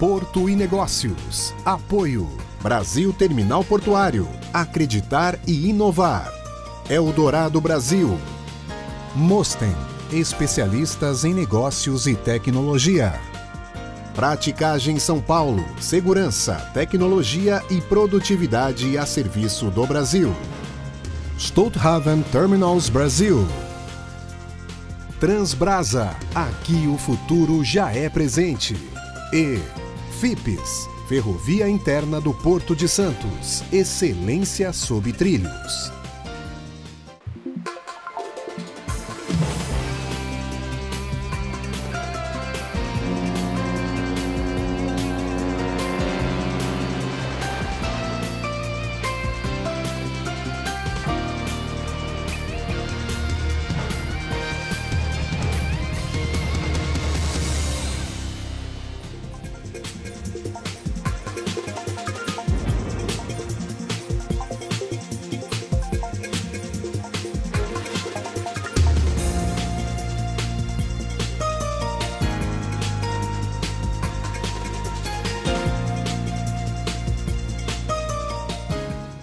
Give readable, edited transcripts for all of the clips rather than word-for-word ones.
Porto e Negócios. Apoio. Brasil Terminal Portuário. Acreditar e inovar. Eldorado Brasil. Mosten. Especialistas em negócios e tecnologia. Praticagem São Paulo. Segurança, tecnologia e produtividade a serviço do Brasil. Stolthaven Terminals Brasil. Transbrasa. Aqui o futuro já é presente. E FIPS. Ferrovia Interna do Porto de Santos. Excelência sob trilhos.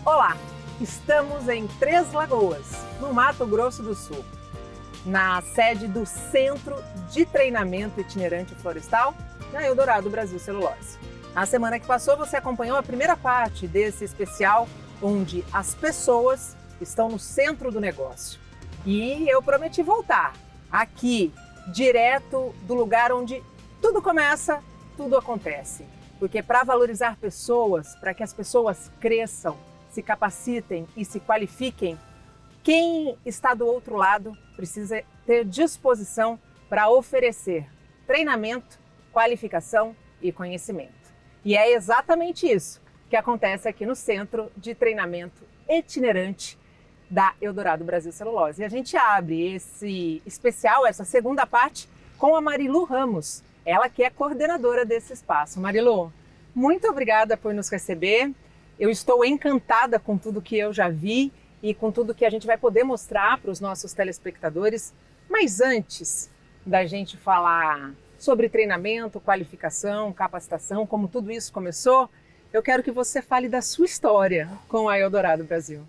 Olá, estamos em Três Lagoas, no Mato Grosso do Sul, na sede do Centro de Treinamento Itinerante Florestal da Eldorado Brasil Celulose. Na semana que passou, você acompanhou a primeira parte desse especial, onde as pessoas estão no centro do negócio. E eu prometi voltar aqui, direto do lugar onde tudo começa, tudo acontece. Porque para valorizar pessoas, para que as pessoas cresçam, se capacitem e se qualifiquem, quem está do outro lado precisa ter disposição para oferecer treinamento, qualificação e conhecimento. E é exatamente isso que acontece aqui no Centro de Treinamento Itinerante da Eldorado Brasil Celulose. E a gente abre esse especial, essa segunda parte, com a Marilu Ramos, ela que é coordenadora desse espaço. Marilu, muito obrigada por nos receber. Eu estou encantada com tudo que eu já vi e com tudo que a gente vai poder mostrar para os nossos telespectadores. Mas antes da gente falar sobre treinamento, qualificação, capacitação, como tudo isso começou, eu quero que você fale da sua história com a Eldorado Brasil.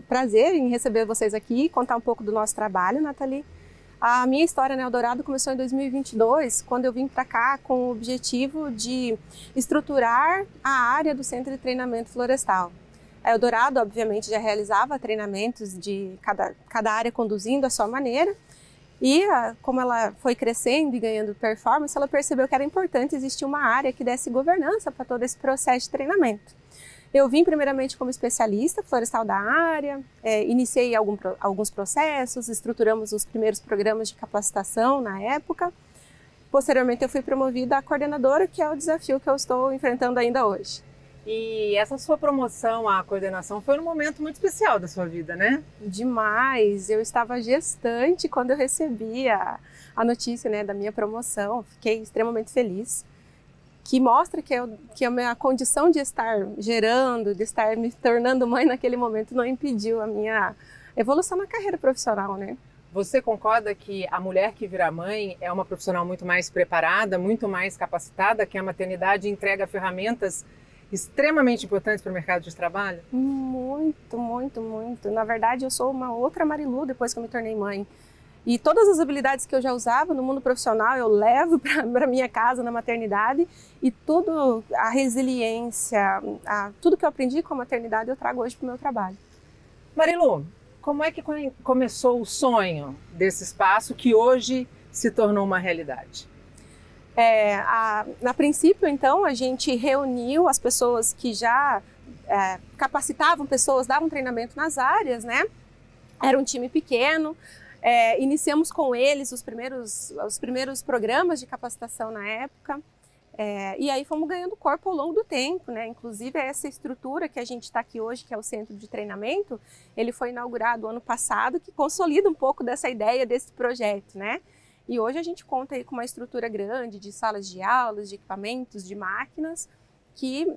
Prazer em receber vocês aqui e contar um pouco do nosso trabalho, Nathalie. A minha história na Eldorado começou em 2022, quando eu vim para cá com o objetivo de estruturar a área do Centro de Treinamento Florestal. A Eldorado, obviamente, já realizava treinamentos de cada área conduzindo a sua maneira, e como ela foi crescendo e ganhando performance, ela percebeu que era importante existir uma área que desse governança para todo esse processo de treinamento. Eu vim primeiramente como especialista florestal da área, iniciei alguns processos, estruturamos os primeiros programas de capacitação na época. Posteriormente eu fui promovida a coordenadora, que é o desafio que eu estou enfrentando ainda hoje. E essa sua promoção à coordenação foi um momento muito especial da sua vida, né? Demais! Eu estava gestante quando eu recebi a notícia, né, da minha promoção, fiquei extremamente feliz. Que mostra que a minha condição de estar gerando, de estar me tornando mãe naquele momento não impediu a minha evolução na carreira profissional, né? Você concorda que a mulher que vira mãe é uma profissional muito mais preparada, muito mais capacitada, que a maternidade entrega ferramentas extremamente importantes para o mercado de trabalho? Muito, muito, muito. Na verdade, eu sou uma outra Marilu depois que eu me tornei mãe. E todas as habilidades que eu já usava no mundo profissional, eu levo para minha casa na maternidade, e tudo, a resiliência, tudo que eu aprendi com a maternidade eu trago hoje para o meu trabalho. Marilu, como é que começou o sonho desse espaço que hoje se tornou uma realidade? Na princípio, então, a gente reuniu as pessoas que já capacitavam pessoas, davam treinamento nas áreas, né? Era um time pequeno. Iniciamos com eles os primeiros programas de capacitação na época, e aí fomos ganhando corpo ao longo do tempo, né? Inclusive essa estrutura que a gente está aqui hoje, que é o Centro de Treinamento, ele foi inaugurado ano passado, que consolida um pouco dessa ideia desse projeto, né? E hoje a gente conta aí com uma estrutura grande de salas de aulas, de equipamentos, de máquinas, que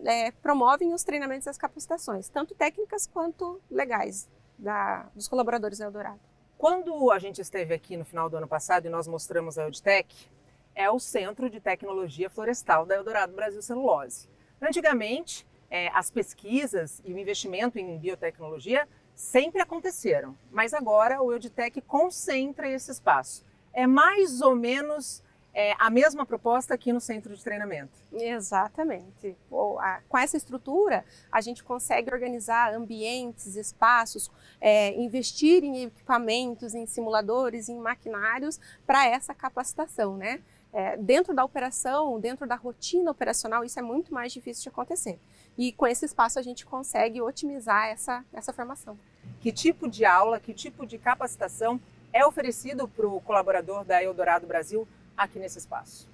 promovem os treinamentos e as capacitações, tanto técnicas quanto legais, dos colaboradores da Eldorado. Quando a gente esteve aqui no final do ano passado e nós mostramos a EldTech, é o Centro de Tecnologia Florestal da Eldorado Brasil Celulose. Antigamente, as pesquisas e o investimento em biotecnologia sempre aconteceram, mas agora o Euditec concentra esse espaço. É mais ou menos a mesma proposta aqui no centro de treinamento. Exatamente. Com essa estrutura, a gente consegue organizar ambientes, espaços, investir em equipamentos, em simuladores, em maquinários para essa capacitação, né? Dentro da operação, dentro da rotina operacional, isso é muito mais difícil de acontecer. E com esse espaço a gente consegue otimizar essa formação. Que tipo de aula, que tipo de capacitação é oferecido para o colaborador da Eldorado Brasil aqui nesse espaço?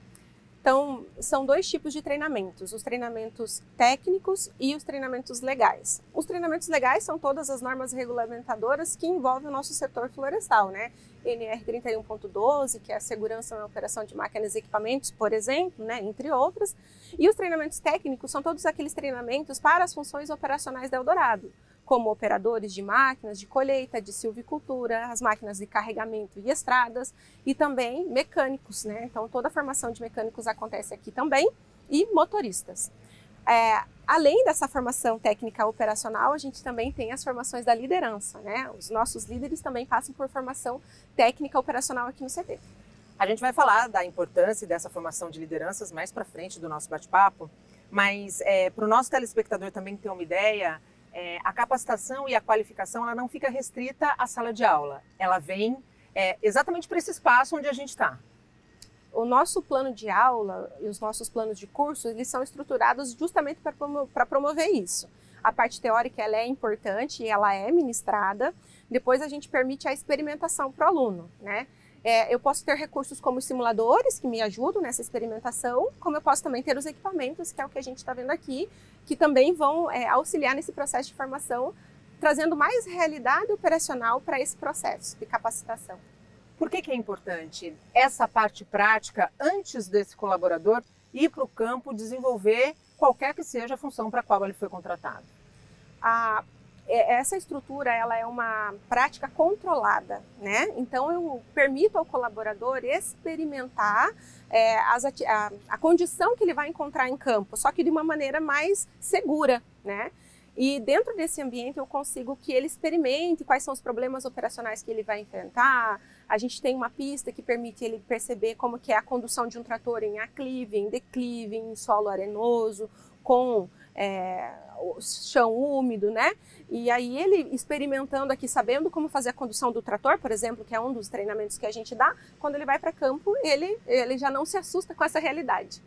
Então, são dois tipos de treinamentos, os treinamentos técnicos e os treinamentos legais. Os treinamentos legais são todas as normas regulamentadoras que envolvem o nosso setor florestal, né? NR 31.12, que é a segurança na operação de máquinas e equipamentos, por exemplo, né? Entre outras. E os treinamentos técnicos são todos aqueles treinamentos para as funções operacionais da Eldorado, como operadores de máquinas de colheita, de silvicultura, as máquinas de carregamento e estradas, e também mecânicos, né? Então, toda a formação de mecânicos acontece aqui também, e motoristas. Além dessa formação técnica operacional, a gente também tem as formações da liderança, né? Os nossos líderes também passam por formação técnica operacional aqui no CT. A gente vai falar da importância dessa formação de lideranças mais para frente do nosso bate-papo, mas para o nosso telespectador também ter uma ideia, a capacitação e a qualificação ela não fica restrita à sala de aula. Ela vem exatamente para esse espaço onde a gente está. O nosso plano de aula e os nossos planos de curso, eles são estruturados justamente para promover isso. A parte teórica ela é importante e ela é ministrada. Depois a gente permite a experimentação para o aluno, né? Eu posso ter recursos como os simuladores, que me ajudam nessa experimentação, como eu posso também ter os equipamentos, que é o que a gente está vendo aqui, que também vão auxiliar nesse processo de formação, trazendo mais realidade operacional para esse processo de capacitação. Por que é importante essa parte prática antes desse colaborador ir para o campo desenvolver qualquer que seja a função para a qual ele foi contratado? Essa estrutura ela é uma prática controlada, né? Então eu permito ao colaborador experimentar a condição que ele vai encontrar em campo, só que de uma maneira mais segura, né? E dentro desse ambiente eu consigo que ele experimente quais são os problemas operacionais que ele vai enfrentar. A gente tem uma pista que permite ele perceber como que é a condução de um trator em aclive, em declive, em solo arenoso, com o chão úmido, né? E aí ele experimentando aqui, sabendo como fazer a condução do trator, por exemplo, que é um dos treinamentos que a gente dá, quando ele vai para campo, ele já não se assusta com essa realidade.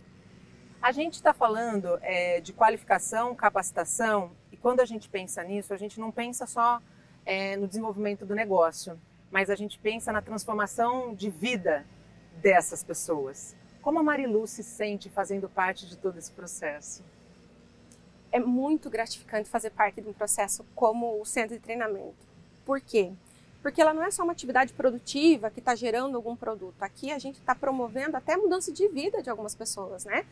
A gente está falando de qualificação, capacitação, e quando a gente pensa nisso, a gente não pensa só no desenvolvimento do negócio, mas a gente pensa na transformação de vida dessas pessoas. Como a Marilu se sente fazendo parte de todo esse processo? É muito gratificante fazer parte de um processo como o centro de treinamento. Por quê? Porque ela não é só uma atividade produtiva que está gerando algum produto. Aqui a gente está promovendo até a mudança de vida de algumas pessoas, né?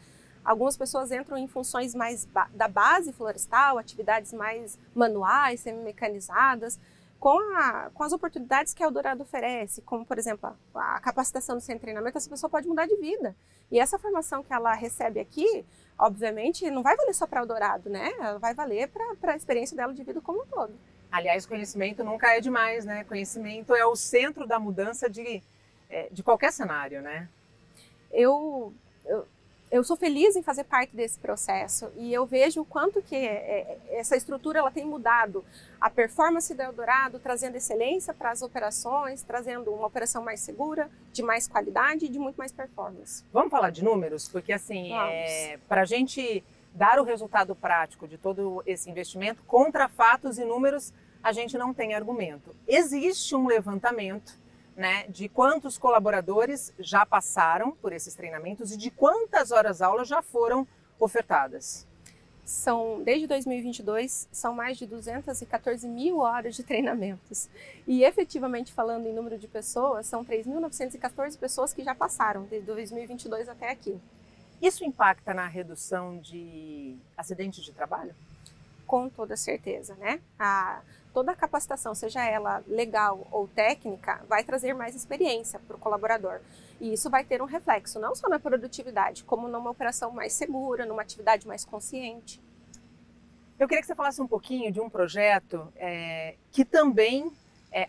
Algumas pessoas entram em funções mais da base florestal, atividades mais manuais, semi-mecanizadas, com as oportunidades que a Eldorado oferece, como, por exemplo, a capacitação do centro de treinamento, essa pessoa pode mudar de vida. E essa formação que ela recebe aqui, obviamente, não vai valer só para a Eldorado, né? Ela vai valer para a experiência dela de vida como um todo. Aliás, conhecimento nunca é demais, né? Conhecimento é o centro da mudança de qualquer cenário, né? Eu sou feliz em fazer parte desse processo e eu vejo o quanto que essa estrutura ela tem mudado a performance da Eldorado, trazendo excelência para as operações, trazendo uma operação mais segura, de mais qualidade e de muito mais performance. Vamos falar de números? Porque assim, para a gente dar o resultado prático de todo esse investimento, contra fatos e números, a gente não tem argumento. Existe um levantamento, né, de quantos colaboradores já passaram por esses treinamentos e de quantas horas-aula já foram ofertadas? Desde 2022, são mais de 214 mil horas de treinamentos. E efetivamente falando em número de pessoas, são 3.914 pessoas que já passaram, desde 2022 até aqui. Isso impacta na redução de acidentes de trabalho? Com toda certeza, né? toda a capacitação, seja ela legal ou técnica, vai trazer mais experiência para o colaborador. E isso vai ter um reflexo, não só na produtividade, como numa operação mais segura, numa atividade mais consciente. Eu queria que você falasse um pouquinho de um projeto que também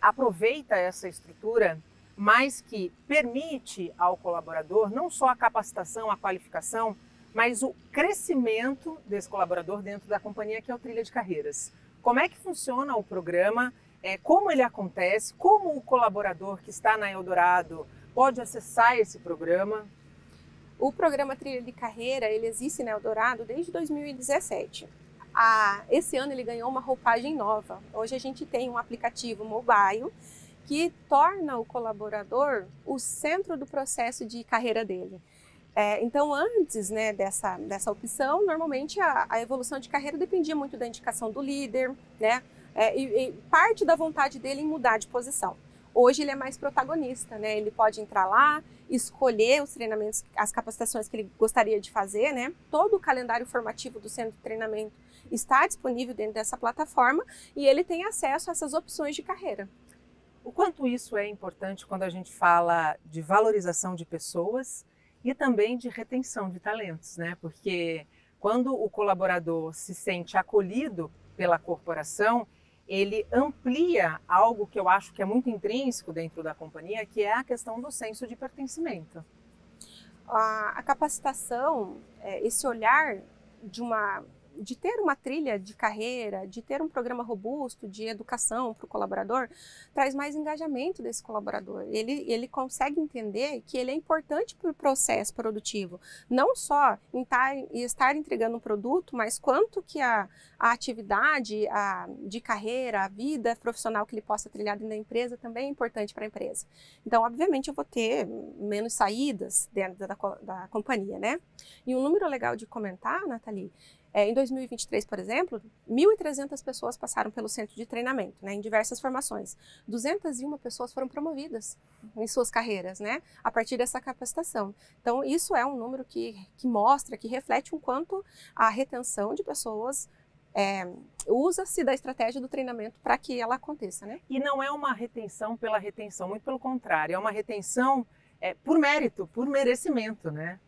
aproveita essa estrutura, mas que permite ao colaborador não só a capacitação, a qualificação, mas o crescimento desse colaborador dentro da companhia, que é o Trilha de Carreiras. Como é que funciona o programa, como ele acontece, como o colaborador que está na Eldorado pode acessar esse programa? O programa Trilha de Carreira, ele existe na Eldorado desde 2017. Esse ano ele ganhou uma roupagem nova. Hoje a gente tem um aplicativo mobile que torna o colaborador o centro do processo de carreira dele. Então, antes, né, dessa opção, normalmente a evolução de carreira dependia muito da indicação do líder, né, e parte da vontade dele em mudar de posição. Hoje ele é mais protagonista, né, ele pode entrar lá, escolher os treinamentos, as capacitações que ele gostaria de fazer, né, todo o calendário formativo do centro de treinamento está disponível dentro dessa plataforma e ele tem acesso a essas opções de carreira. O quanto isso é importante quando a gente fala de valorização de pessoas e também de retenção de talentos, né? Porque quando o colaborador se sente acolhido pela corporação, ele amplia algo que eu acho que é muito intrínseco dentro da companhia, que é a questão do senso de pertencimento. A capacitação, esse olhar de ter uma trilha de carreira, de ter um programa robusto de educação para o colaborador, traz mais engajamento desse colaborador. Ele consegue entender que ele é importante para o processo produtivo, não só em estar entregando um produto, mas quanto que a atividade de carreira, a vida profissional que ele possa trilhar dentro da empresa também é importante para a empresa. Então, obviamente, eu vou ter menos saídas dentro da companhia, né? E um número legal de comentar, Nathalie, em 2023, por exemplo, 1.300 pessoas passaram pelo centro de treinamento, né, em diversas formações. 201 pessoas foram promovidas em suas carreiras, né, a partir dessa capacitação. Então, isso é um número que mostra, que reflete o quanto a retenção de pessoas usa-se da estratégia do treinamento para que ela aconteça, né? E não é uma retenção pela retenção, muito pelo contrário, é uma retenção por mérito, por merecimento, né?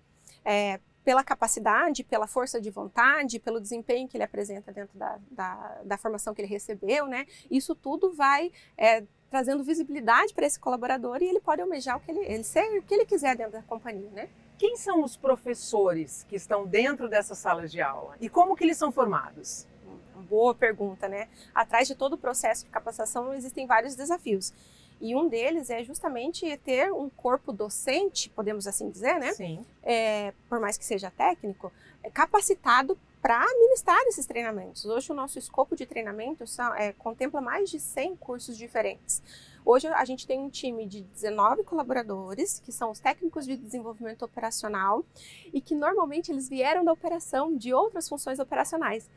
Pela capacidade, pela força de vontade, pelo desempenho que ele apresenta dentro da formação que ele recebeu, né? Isso tudo vai trazendo visibilidade para esse colaborador e ele pode almejar o que ele quiser dentro da companhia, né? Quem são os professores que estão dentro dessas salas de aula e como que eles são formados? Boa pergunta, né? Atrás de todo o processo de capacitação existem vários desafios. E um deles é justamente ter um corpo docente, podemos assim dizer, né? Sim. Por mais que seja técnico, capacitado para ministrar esses treinamentos. Hoje o nosso escopo de treinamento contempla mais de 100 cursos diferentes. Hoje a gente tem um time de 19 colaboradores, que são os técnicos de desenvolvimento operacional, e que normalmente eles vieram da operação, de outras funções operacionais.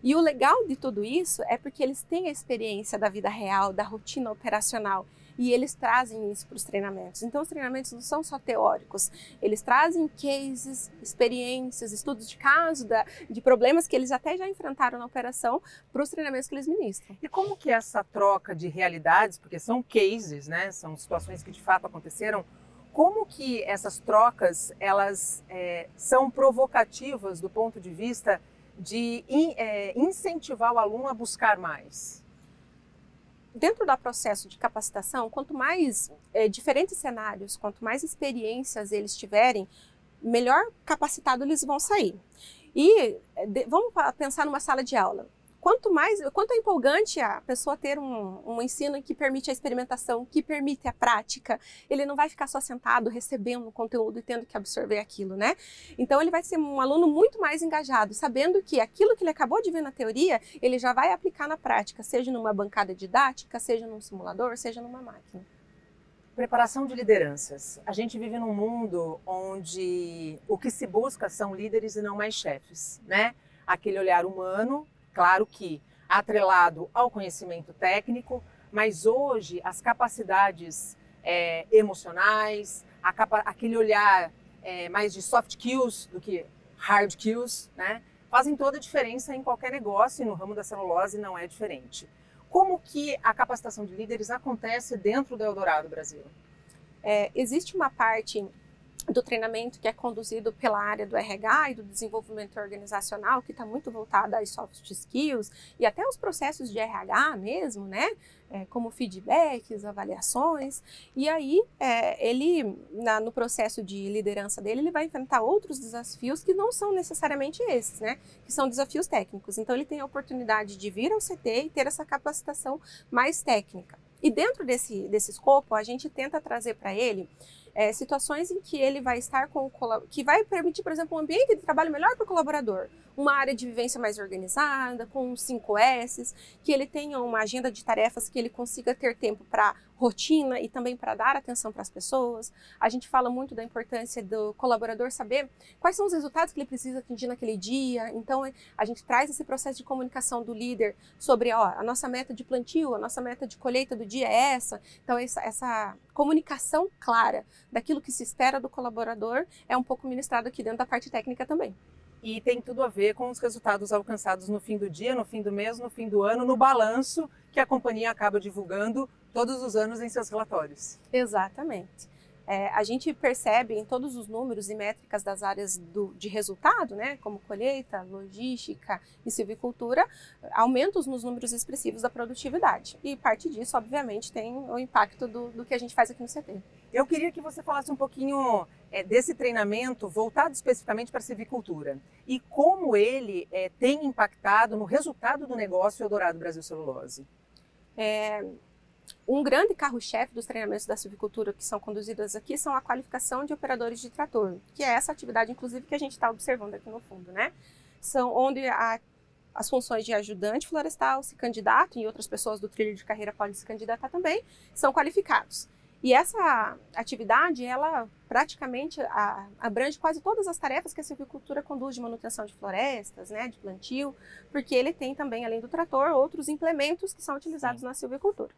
E o legal de tudo isso é porque eles têm a experiência da vida real, da rotina operacional, e eles trazem isso para os treinamentos. Então, os treinamentos não são só teóricos, eles trazem cases, experiências, estudos de caso, de problemas que eles até já enfrentaram na operação para os treinamentos que eles ministram. E como que essa troca de realidades, porque são cases, né, são situações que de fato aconteceram, como que essas trocas, elas são provocativas do ponto de vista de incentivar o aluno a buscar mais? Dentro do processo de capacitação, quanto mais diferentes cenários, quanto mais experiências eles tiverem, melhor capacitados eles vão sair. E vamos pensar numa sala de aula. Quanto é empolgante a pessoa ter um ensino que permite a experimentação, que permite a prática, ele não vai ficar só sentado recebendo o conteúdo e tendo que absorver aquilo, né? Então ele vai ser um aluno muito mais engajado, sabendo que aquilo que ele acabou de ver na teoria, ele já vai aplicar na prática, seja numa bancada didática, seja num simulador, seja numa máquina. Preparação de lideranças. A gente vive num mundo onde o que se busca são líderes e não mais chefes, né? Aquele olhar humano, claro que atrelado ao conhecimento técnico, mas hoje as capacidades emocionais, aquele olhar mais de soft skills do que hard skills, né, fazem toda a diferença em qualquer negócio e no ramo da celulose não é diferente. Como que a capacitação de líderes acontece dentro do Eldorado Brasil? Existe uma parte do treinamento que é conduzido pela área do RH e do desenvolvimento organizacional, que está muito voltada às soft skills e até os processos de RH mesmo, né? Como feedbacks, avaliações. E aí, no processo de liderança dele, ele vai enfrentar outros desafios que não são necessariamente esses, né? Que são desafios técnicos. Então, ele tem a oportunidade de vir ao CT e ter essa capacitação mais técnica. E dentro desse escopo, a gente tenta trazer para ele situações em que ele vai estar que vai permitir, por exemplo, um ambiente de trabalho melhor para o colaborador, uma área de vivência mais organizada, com 5 S's, que ele tenha uma agenda de tarefas que ele consiga ter tempo para rotina e também para dar atenção para as pessoas. A gente fala muito da importância do colaborador saber quais são os resultados que ele precisa atingir naquele dia. Então, a gente traz esse processo de comunicação do líder sobre a nossa meta de plantio, a nossa meta de colheita do dia é essa. Então, essa comunicação clara daquilo que se espera do colaborador é um pouco ministrado aqui dentro da parte técnica também. E tem tudo a ver com os resultados alcançados no fim do dia, no fim do mês, no fim do ano, no balanço que a companhia acaba divulgando todos os anos em seus relatórios. Exatamente. A gente percebe em todos os números e métricas das áreas de resultado, né, como colheita, logística e silvicultura, aumentos nos números expressivos da produtividade. E parte disso, obviamente, tem o impacto do que a gente faz aqui no CT. Eu queria que você falasse um pouquinho desse treinamento voltado especificamente para a silvicultura e como ele tem impactado no resultado do negócio Eldorado Brasil Celulose. Um grande carro-chefe dos treinamentos da silvicultura que são conduzidos aqui são a qualificação de operadores de trator, que é essa atividade, inclusive, que a gente está observando aqui no fundo, né? São onde as funções de ajudante florestal, se candidato, e outras pessoas do trilho de carreira podem se candidatar também, são qualificados. E essa atividade, ela praticamente abrange quase todas as tarefas que a silvicultura conduz de manutenção de florestas, né, de plantio, porque ele tem também, além do trator, outros implementos que são utilizados na silvicultura.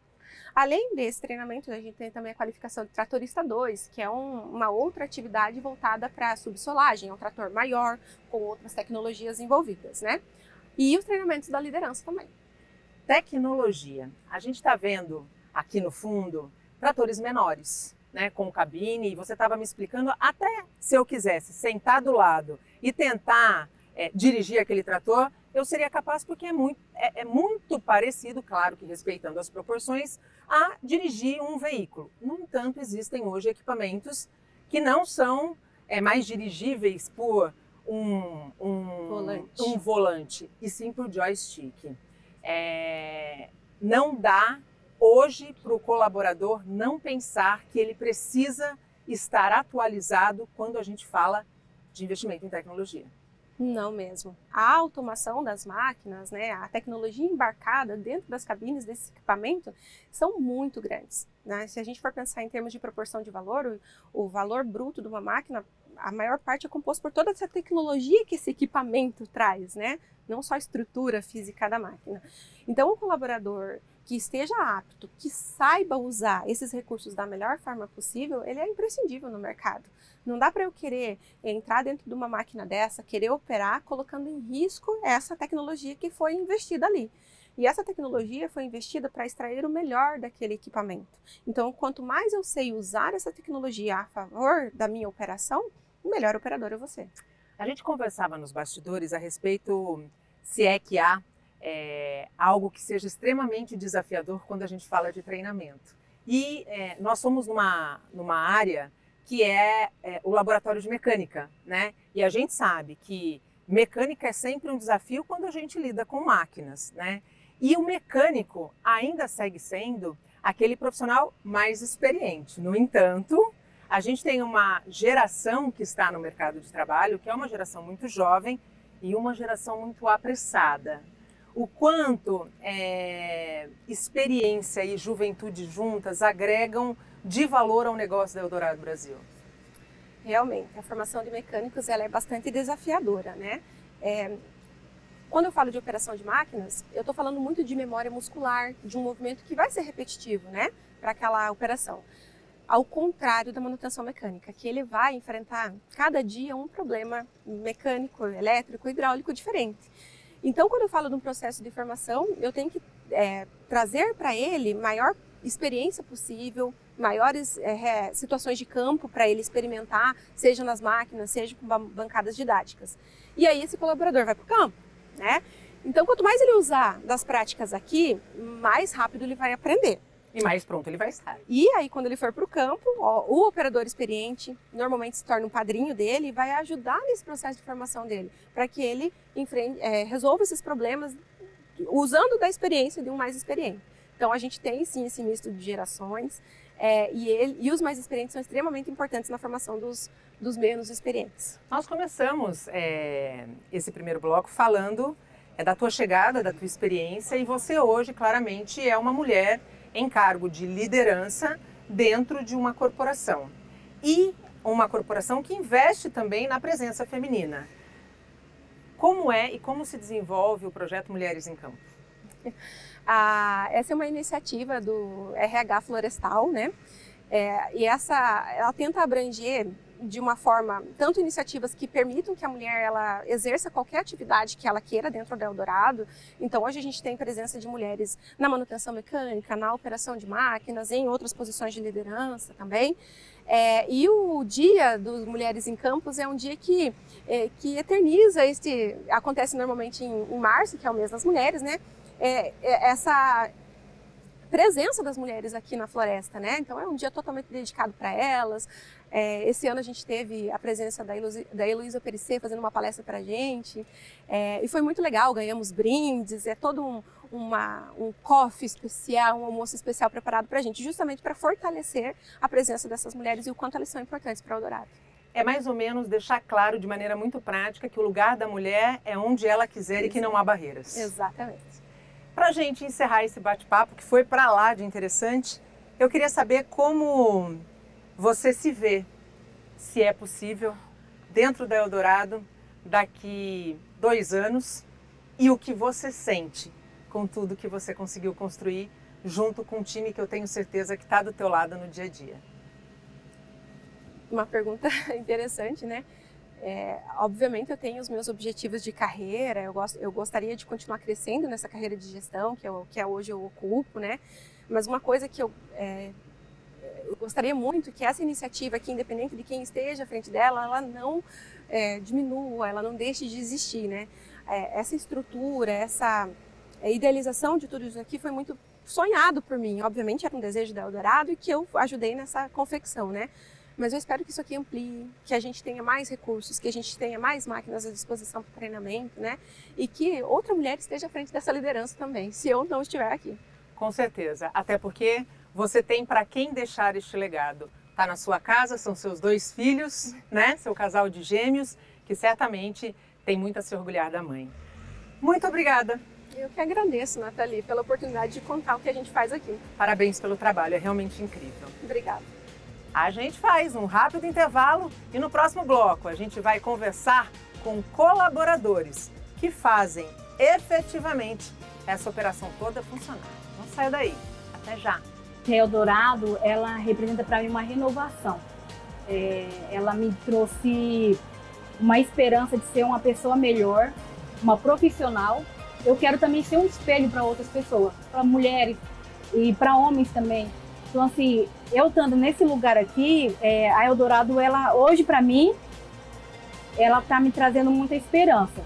Além desse treinamento, a gente tem também a qualificação de tratorista 2, que é uma outra atividade voltada para a subsolagem, é um trator maior, com outras tecnologias envolvidas, né? E os treinamentos da liderança também. Tecnologia. A gente está vendo aqui no fundo tratores menores, né, com cabine, e você estava me explicando, até se eu quisesse sentar do lado e tentar dirigir aquele trator, eu seria capaz, porque é muito parecido, claro que respeitando as proporções, a dirigir um veículo. No entanto, existem hoje equipamentos que não são mais dirigíveis por um volante, e sim por joystick. Não dá hoje para o colaborador não pensar que ele precisa estar atualizado quando a gente fala de investimento em tecnologia. Não mesmo. A automação das máquinas, né, a tecnologia embarcada dentro das cabines desse equipamento são muito grandes, né? Se a gente for pensar em termos de proporção de valor, o valor bruto de uma máquina, a maior parte é composto por toda essa tecnologia que esse equipamento traz, né? Não só a estrutura física da máquina. Então, o colaborador que esteja apto, que saiba usar esses recursos da melhor forma possível, ele é imprescindível no mercado. Não dá para eu querer entrar dentro de uma máquina dessa, querer operar, colocando em risco essa tecnologia que foi investida ali. E essa tecnologia foi investida para extrair o melhor daquele equipamento. Então, quanto mais eu sei usar essa tecnologia a favor da minha operação, o melhor operador é você. A gente conversava nos bastidores a respeito se é que há algo que seja extremamente desafiador quando a gente fala de treinamento. E nós somos numa área que é o laboratório de mecânica, né? E a gente sabe que mecânica é sempre um desafio quando a gente lida com máquinas, né? E o mecânico ainda segue sendo aquele profissional mais experiente. No entanto, a gente tem uma geração que está no mercado de trabalho, que é uma geração muito jovem e uma geração muito apressada. O quanto experiência e juventude juntas agregam de valor ao negócio da Eldorado Brasil? Realmente, a formação de mecânicos ela é bastante desafiadora, né? Quando eu falo de operação de máquinas, eu estou falando muito de memória muscular, de um movimento que vai ser repetitivo, né? Para aquela operação. Ao contrário da manutenção mecânica, que ele vai enfrentar cada dia um problema mecânico, elétrico, hidráulico diferente. Então, quando eu falo de um processo de formação, eu tenho que trazer para ele maior experiência possível, maiores situações de campo para ele experimentar, seja nas máquinas, seja com bancadas didáticas. E aí esse colaborador vai para o campo, né? Então, quanto mais ele usar das práticas aqui, mais rápido ele vai aprender. E mais pronto ele vai estar. E aí, quando ele for para o campo, o operador experiente normalmente se torna um padrinho dele e vai ajudar nesse processo de formação dele, para que ele resolva esses problemas usando da experiência de um mais experiente. Então, a gente tem sim esse misto de gerações e os mais experientes são extremamente importantes na formação dos menos experientes. Nós começamos esse primeiro bloco falando da tua chegada, da tua experiência, e você hoje claramente é uma mulher em cargo de liderança dentro de uma corporação. E uma corporação que investe também na presença feminina. Como é e como se desenvolve o projeto Mulheres em Campo? Essa é uma iniciativa do RH Florestal, né? E ela tenta abranger de uma forma, tanto iniciativas que permitam que a mulher ela exerça qualquer atividade que ela queira dentro da Eldorado. Então hoje a gente tem presença de mulheres na manutenção mecânica, na operação de máquinas, em outras posições de liderança também. E o Dia dos Mulheres em Campos é um dia que eterniza acontece normalmente em março, que é o mês das mulheres, né? Essa presença das mulheres aqui na floresta, né? Então é um dia totalmente dedicado para elas. Esse ano a gente teve a presença da Heloísa Perissé fazendo uma palestra para a gente, e foi muito legal, ganhamos brindes, todo um coffee especial, um almoço especial preparado para a gente, justamente para fortalecer a presença dessas mulheres e o quanto elas são importantes para o Eldorado. É mais ou menos deixar claro de maneira muito prática que o lugar da mulher é onde ela quiser e que não há barreiras. Exatamente. Para a gente encerrar esse bate-papo, que foi para lá de interessante, eu queria saber como você se vê, se é possível, dentro da Eldorado daqui 2 anos, e o que você sente com tudo que você conseguiu construir junto com um time que eu tenho certeza que está do teu lado no dia a dia. Uma pergunta interessante, né? Obviamente eu tenho os meus objetivos de carreira, eu gostaria de continuar crescendo nessa carreira de gestão que hoje eu ocupo, né? Mas uma coisa que eu gostaria muito que essa iniciativa aqui, independente de quem esteja à frente dela, ela não diminua, ela não deixe de existir, né? Essa estrutura, essa idealização de tudo isso aqui foi muito sonhado por mim. Obviamente era um desejo da Eldorado e que eu ajudei nessa confecção, né? Mas eu espero que isso aqui amplie, que a gente tenha mais recursos, que a gente tenha mais máquinas à disposição para o treinamento, né? E que outra mulher esteja à frente dessa liderança também, se eu não estiver aqui. Com certeza, até porque você tem para quem deixar este legado. Está na sua casa, são seus 2 filhos, né? Seu casal de gêmeos, que certamente tem muito a se orgulhar da mãe. Muito obrigada. Eu que agradeço, Nathalie, pela oportunidade de contar o que a gente faz aqui. Parabéns pelo trabalho, é realmente incrível. Obrigada. A gente faz um rápido intervalo e no próximo bloco a gente vai conversar com colaboradores que fazem efetivamente essa operação toda funcionar. Não saia daí. Até já. A Eldorado, ela representa para mim uma renovação. Ela me trouxe uma esperança de ser uma pessoa melhor, uma profissional. Eu quero também ser um espelho para outras pessoas, para mulheres e para homens também. Então, assim, eu estando nesse lugar aqui, a Eldorado, ela, hoje para mim, ela está me trazendo muita esperança.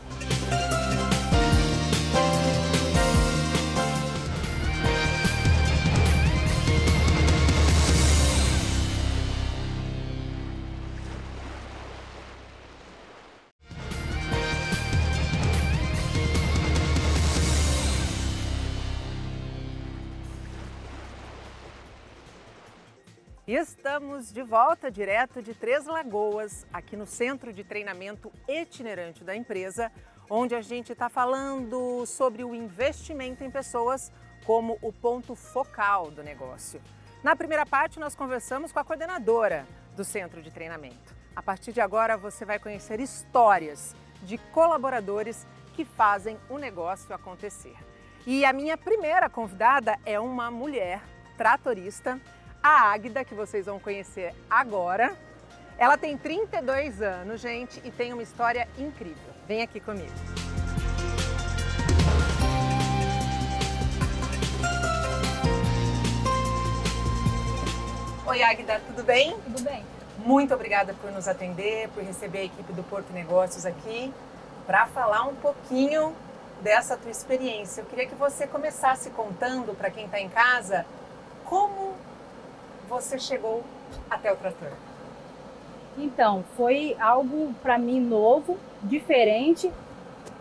E estamos de volta direto de Três Lagoas, aqui no Centro de Treinamento Itinerante da empresa, onde a gente está falando sobre o investimento em pessoas como o ponto focal do negócio. Na primeira parte, nós conversamos com a coordenadora do Centro de Treinamento. A partir de agora, você vai conhecer histórias de colaboradores que fazem o negócio acontecer. E a minha primeira convidada é uma mulher tratorista, a Águida, que vocês vão conhecer agora. Ela tem 32 anos, gente, e tem uma história incrível. Vem aqui comigo. Oi, Águida, tudo bem? Tudo bem. Muito obrigada por nos atender, por receber a equipe do Porto Negócios aqui para falar um pouquinho dessa tua experiência. Eu queria que você começasse contando para quem está em casa como você chegou até o trator. Então, foi algo para mim novo, diferente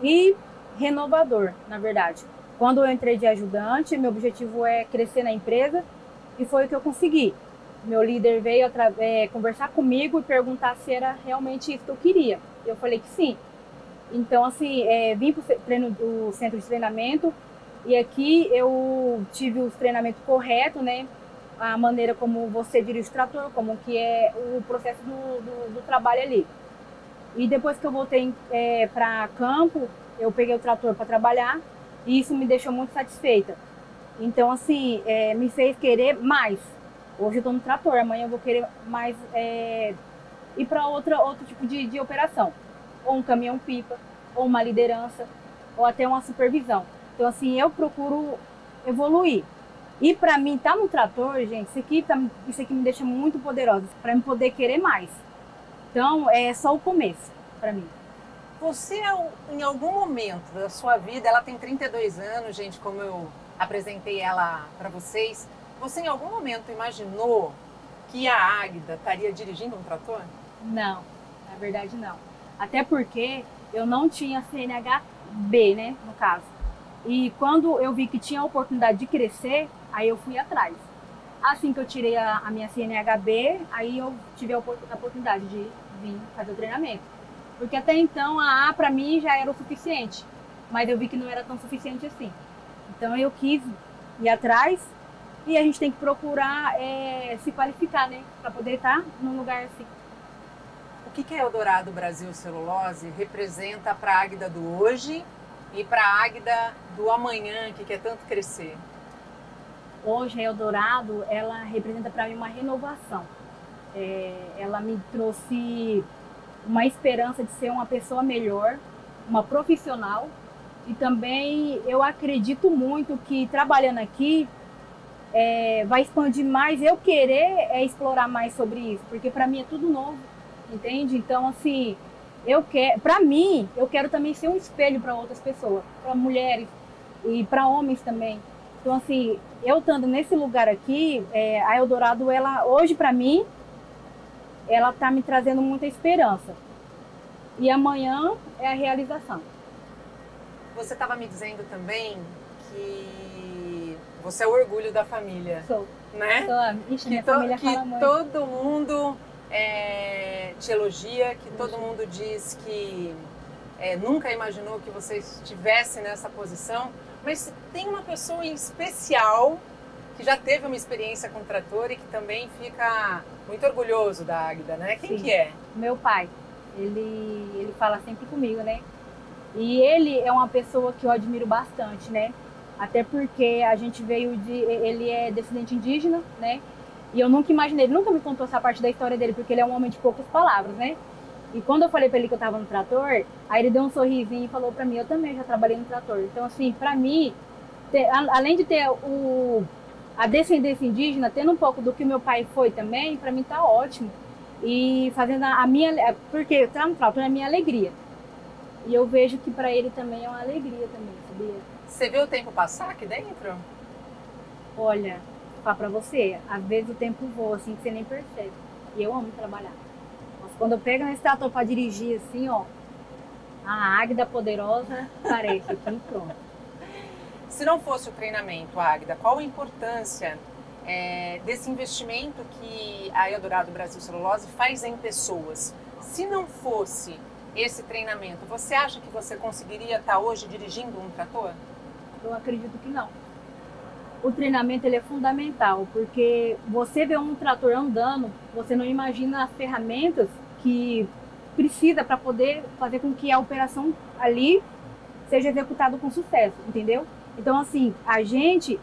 e renovador, na verdade. Quando eu entrei de ajudante, meu objetivo é crescer na empresa e foi o que eu consegui. Meu líder veio conversar comigo e perguntar se era realmente isso que eu queria. Eu falei que sim. Então, assim, vim para o centro de treinamento e aqui eu tive os treinamentos corretos, né? A maneira como você dirige o trator, como que é o processo do trabalho ali. E depois que eu voltei para campo, eu peguei o trator para trabalhar e isso me deixou muito satisfeita. Então, assim, me fez querer mais. Hoje eu estou no trator, amanhã eu vou querer mais ir para outro tipo de operação. Ou um caminhão-pipa, ou uma liderança, ou até uma supervisão. Então, assim, eu procuro evoluir. E para mim, estar no trator, gente, isso aqui me deixa muito poderosa, para eu poder querer mais. Então, é só o começo, para mim. Você, em algum momento da sua vida, ela tem 32 anos, gente, como eu apresentei ela para vocês, você em algum momento imaginou que a Águida estaria dirigindo um trator? Não, na verdade não. Até porque eu não tinha CNHB, né, no caso. E quando eu vi que tinha a oportunidade de crescer, aí eu fui atrás. Assim que eu tirei a minha CNHB, aí eu tive a oportunidade de vir fazer o treinamento. Porque até então a A para mim já era o suficiente, mas eu vi que não era tão suficiente assim. Então eu quis ir atrás e a gente tem que procurar se qualificar, né, para poder estar num lugar assim. O que a Eldorado Brasil Celulose representa para a Águida do hoje e para a Águida do amanhã, que quer tanto crescer? Hoje a Eldorado, ela representa para mim uma renovação. Ela me trouxe uma esperança de ser uma pessoa melhor, uma profissional. E também eu acredito muito que trabalhando aqui vai expandir mais, eu querer explorar mais sobre isso, porque para mim é tudo novo, entende? Então, assim, para mim, eu quero também ser um espelho para outras pessoas, para mulheres e para homens também. Então, assim, eu estando nesse lugar aqui, a Eldorado, ela hoje para mim, ela está me trazendo muita esperança. E amanhã é a realização. Você estava me dizendo também que você é o orgulho da família. Sou. Né? Sou. Ixi, minha família fala muito. Que todo mundo te elogia, que todo mundo diz que nunca imaginou que você estivesse nessa posição. Mas tem uma pessoa em especial que já teve uma experiência com trator e que também fica muito orgulhoso da Águida, né? Quem que é? Meu pai. Ele fala sempre comigo, né? E ele é uma pessoa que eu admiro bastante, né? Até porque a gente ele é descendente indígena, né? E eu nunca imaginei, ele nunca me contou essa parte da história dele, porque ele é um homem de poucas palavras, né? E quando eu falei pra ele que eu tava no trator, aí ele deu um sorrisinho e falou pra mim, eu também já trabalhei no trator. Então, assim, pra mim, além de ter a descendência indígena, tendo um pouco do que meu pai foi também, pra mim tá ótimo. E fazendo porque estar no trator é a minha alegria. E eu vejo que pra ele também é uma alegria também, sabia? Você vê o tempo passar aqui dentro? Olha, vou falar pra você, às vezes o tempo voa assim que você nem percebe. E eu amo trabalhar. Mas quando eu pego nesse trator pra dirigir assim, ó, a Águida poderosa aparece aqui e pronto. Se não fosse o treinamento, Águida, qual a importância desse investimento que a Eldorado Brasil Celulose faz em pessoas? Se não fosse esse treinamento, você acha que você conseguiria estar hoje dirigindo um trator? Eu acredito que não. O treinamento ele é fundamental, porque você vê um trator andando, você não imagina as ferramentas que precisa para poder fazer com que a operação ali seja executada com sucesso, entendeu? Então, assim, a gente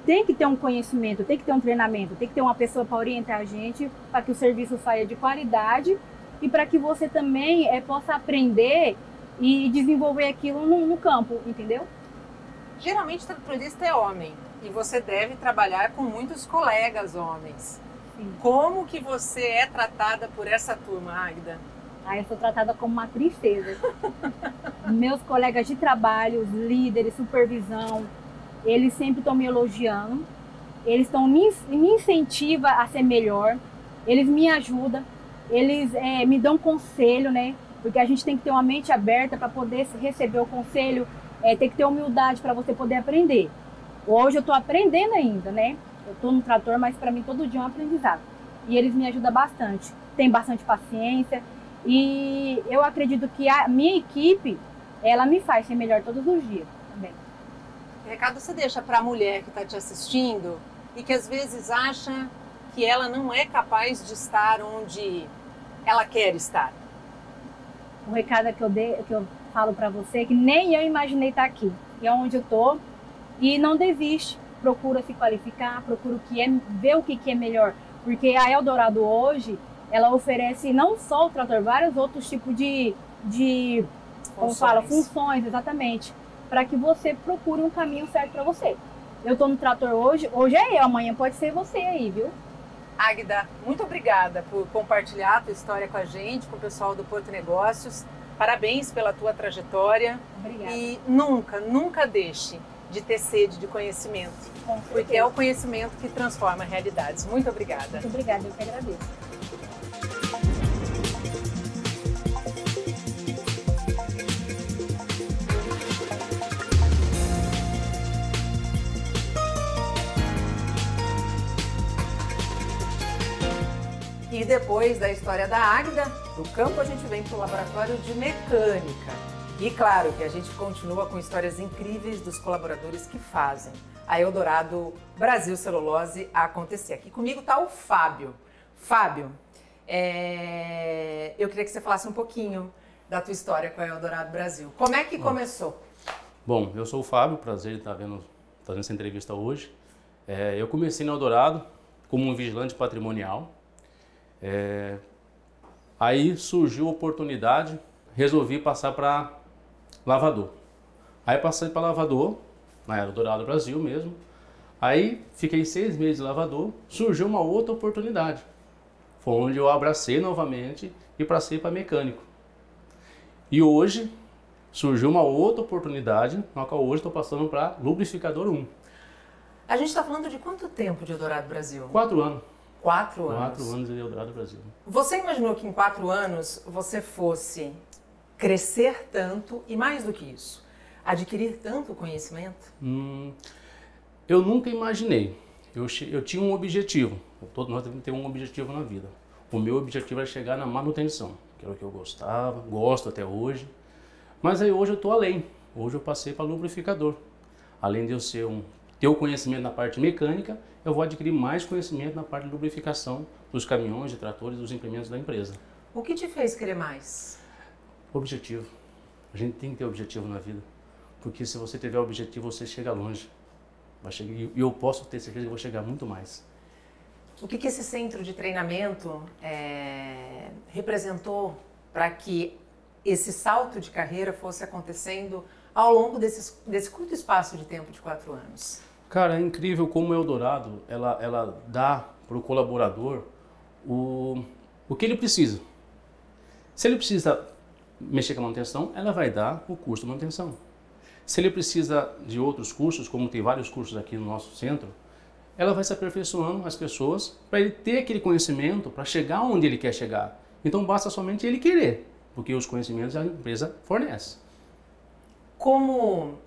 tem que ter um conhecimento, tem que ter um treinamento, tem que ter uma pessoa para orientar a gente, para que o serviço saia de qualidade e para que você também possa aprender e desenvolver aquilo no campo, entendeu? Geralmente, tratorista é homem e você deve trabalhar com muitos colegas homens. Sim. Como que você é tratada por essa turma, Águida? Eu sou tratada como uma princesa. Meus colegas de trabalho, os líderes, supervisão, eles sempre estão me elogiando. Eles me incentivam a ser melhor. Eles me ajudam. Eles me dão conselho, né? Porque a gente tem que ter uma mente aberta para poder receber o conselho. Tem que ter humildade para você poder aprender. Hoje eu estou aprendendo ainda, né? Eu estou no trator, mas para mim todo dia é um aprendizado. E eles me ajudam bastante. Tem bastante paciência. E eu acredito que a minha equipe, ela me faz ser melhor todos os dias também. Que recado você deixa para a mulher que está te assistindo e que às vezes acha que ela não é capaz de estar onde ela quer estar? O recado que eu falo para você é que nem eu imaginei estar aqui. E é onde eu tô. E não desiste. Procura se qualificar, procura ver o que é melhor. Porque a Eldorado hoje, ela oferece não só o trator, vários outros tipos de funções, exatamente, para que você procure um caminho certo para você. Eu estou no trator hoje é eu, amanhã pode ser você aí, viu? Águida, muito obrigada por compartilhar a tua história com a gente, com o pessoal do Porto Negócios. Parabéns pela tua trajetória. Obrigada. E nunca deixe de ter sede de conhecimento, porque é o conhecimento que transforma realidades. Muito obrigada. Muito obrigada, eu que agradeço. E depois da história da Águida, do campo a gente vem para o laboratório de mecânica. E claro que a gente continua com histórias incríveis dos colaboradores que fazem a Eldorado Brasil Celulose acontecer. Aqui comigo está o Fábio. Fábio, eu queria que você falasse um pouquinho da tua história com a Eldorado Brasil. Como é que começou? Bom, eu sou o Fábio, prazer em estar fazendo essa entrevista hoje. Eu comecei na Eldorado como um vigilante patrimonial. Aí surgiu a oportunidade, resolvi passar para lavador. Aí passei para lavador, na Eldorado Brasil mesmo. Aí fiquei 6 meses de lavador, surgiu uma outra oportunidade. Foi onde eu abracei novamente e passei para mecânico. E hoje surgiu uma outra oportunidade, na qual hoje estou passando para lubrificador 1. A gente está falando de quanto tempo de Eldorado Brasil? 4 anos. 4 anos. 4 anos de Eldorado Brasil. Você imaginou que em 4 anos você fosse crescer tanto e, mais do que isso, adquirir tanto conhecimento? Eu nunca imaginei. Eu tinha um objetivo. Todos nós devemos ter um objetivo na vida. O meu objetivo era chegar na manutenção, que era o que eu gostava, gosto até hoje. Mas aí hoje eu estou além. Hoje eu passei para lubrificador. Além de eu ter o conhecimento na parte mecânica, eu vou adquirir mais conhecimento na parte de lubrificação dos caminhões, de tratores, dos implementos da empresa. O que te fez querer mais? Objetivo. A gente tem que ter objetivo na vida. Porque se você tiver objetivo, você chega longe. E eu posso ter certeza que vou chegar muito mais. O que esse centro de treinamento representou para que esse salto de carreira fosse acontecendo ao longo desse curto espaço de tempo de 4 anos? Cara, é incrível como a Eldorado, ela dá para o colaborador o que ele precisa. Se ele precisa mexer com a manutenção, ela vai dar o curso de manutenção. Se ele precisa de outros cursos, como tem vários cursos aqui no nosso centro, ela vai se aperfeiçoando as pessoas para ele ter aquele conhecimento para chegar onde ele quer chegar. Então basta somente ele querer, porque os conhecimentos a empresa fornece. Como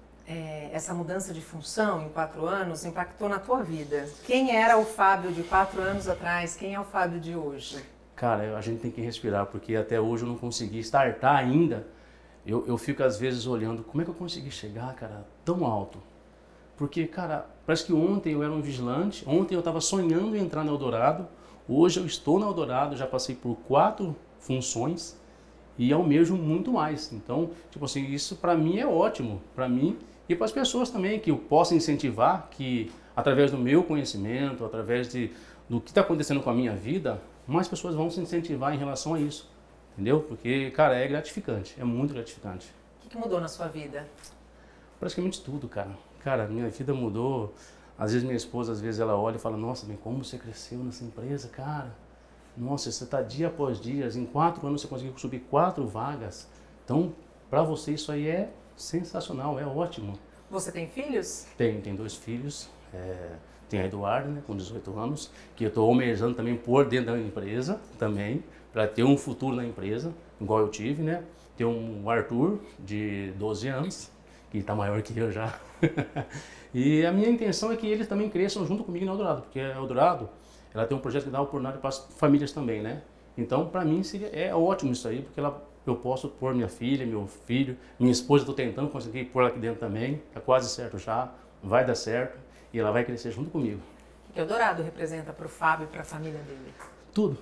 essa mudança de função em 4 anos impactou na tua vida? Quem era o Fábio de 4 anos atrás? Quem é o Fábio de hoje? Cara, a gente tem que respirar, porque até hoje eu não consegui startar ainda. Eu fico às vezes olhando, como é que eu consegui chegar, cara, tão alto? Porque, cara, parece que ontem eu era um vigilante, ontem eu estava sonhando em entrar na Eldorado, hoje eu estou na Eldorado, já passei por 4 funções e almejo muito mais. Então, tipo assim, isso para mim é ótimo, para mim e para as pessoas também, que eu possa incentivar, que através do meu conhecimento, através do que está acontecendo com a minha vida, mais pessoas vão se incentivar em relação a isso, entendeu? Porque, cara, é gratificante, é muito gratificante. O que mudou na sua vida? Praticamente tudo, cara. Cara, minha vida mudou Às vezes minha esposa, às vezes ela olha e fala, nossa, bem, como você cresceu nessa empresa, cara? Nossa, você está dia após dia, em 4 anos você conseguiu subir 4 vagas. Então, para você isso aí é sensacional, é ótimo. Você tem filhos? Tenho 2 filhos. Tem a Eduardo, né, com 18 anos, que eu estou almejando também por dentro da empresa, também, para ter um futuro na empresa, igual eu tive, né? Tem um Arthur, de 12 anos, que está maior que eu já. E a minha intenção é que eles também cresçam junto comigo na Eldorado, porque a Eldorado, ela tem um projeto que dá oportunidade para as famílias também, né? Então, para mim, é ótimo isso aí, porque eu posso pôr minha filha, meu filho, minha esposa, estou tentando conseguir pôr ela aqui dentro também, está quase certo já, vai dar certo. E ela vai crescer junto comigo. O que Eldorado representa para o Fábio e para a família dele? Tudo.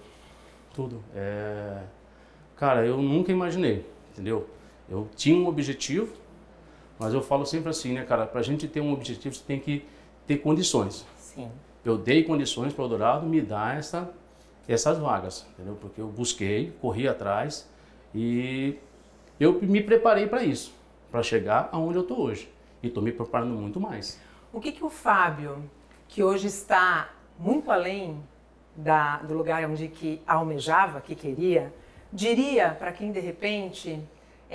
Cara, eu nunca imaginei, entendeu? Eu tinha um objetivo, mas eu falo sempre assim, né, cara? Pra gente ter um objetivo, você tem que ter condições. Sim. Eu dei condições para o Eldorado me dar essas vagas, entendeu? Porque eu busquei, corri atrás e eu me preparei para isso, para chegar aonde eu tô hoje. E estou me preparando muito mais. O que o Fábio, que hoje está muito além do lugar onde que almejava, que queria, diria para quem de repente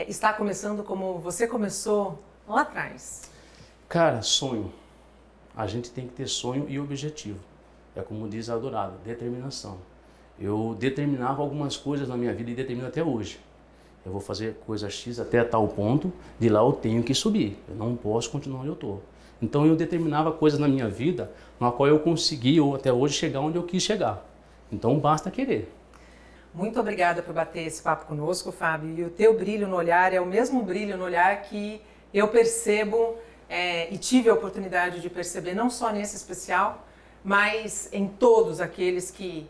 está começando como você começou lá atrás? Cara, sonho. A gente tem que ter sonho e objetivo. É como diz a Eldorado, determinação. Eu determinava algumas coisas na minha vida e determino até hoje. Eu vou fazer coisa X até tal ponto, de lá eu tenho que subir. Eu não posso continuar onde eu estou. Então eu determinava coisas na minha vida na qual eu consegui ou até hoje chegar onde eu quis chegar. Então basta querer. Muito obrigada por bater esse papo conosco, Fábio. E o teu brilho no olhar é o mesmo brilho no olhar que eu percebo e tive a oportunidade de perceber não só nesse especial, mas em todos aqueles que